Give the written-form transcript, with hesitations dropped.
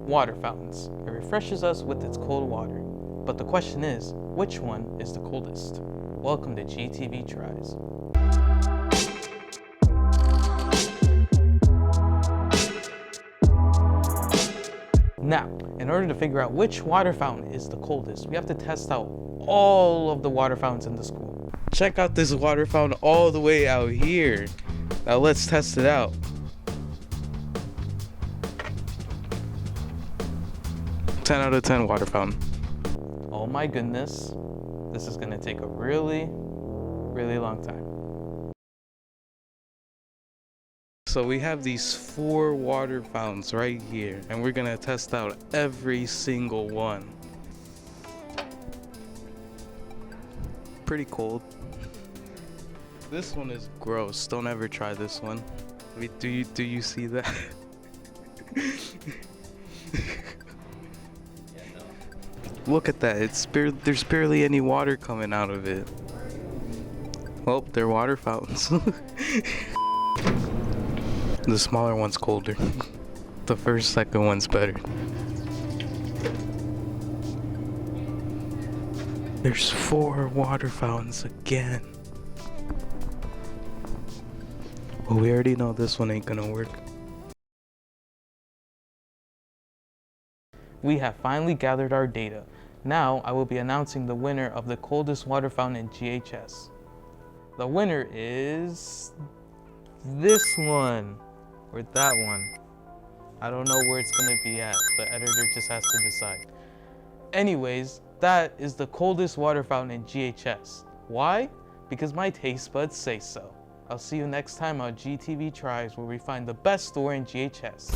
water fountains. It refreshes us with its cold water. But the question is, which one is the coldest? Welcome to GTV Tries. Now, in order to figure out which water fountain is the coldest, we have to test out all of the water fountains in the school. Check out this water fountain all the way out here. Now let's test it out. Ten out of 10 water fountain. Oh my goodness, this is gonna take a really long time. So we have these 4 water fountains right here, and we're gonna test out every single one. Pretty cold. This one is gross. Don't ever try this one. Wait, do you see that? Look at that. There's barely any water coming out of it. Well, they're water fountains. The smaller one's colder. The second one's better. There's 4 water fountains again. Well, we already know this one ain't gonna work. We have finally gathered our data. Now I will be announcing the winner of the coldest water fountain in GHS. The winner is this one, or that one. I don't know where it's gonna be at. The editor just has to decide. Anyways, that is the coldest water fountain in GHS. Why? Because my taste buds say so. I'll see you next time on GTV Tries, where we find the best store in GHS.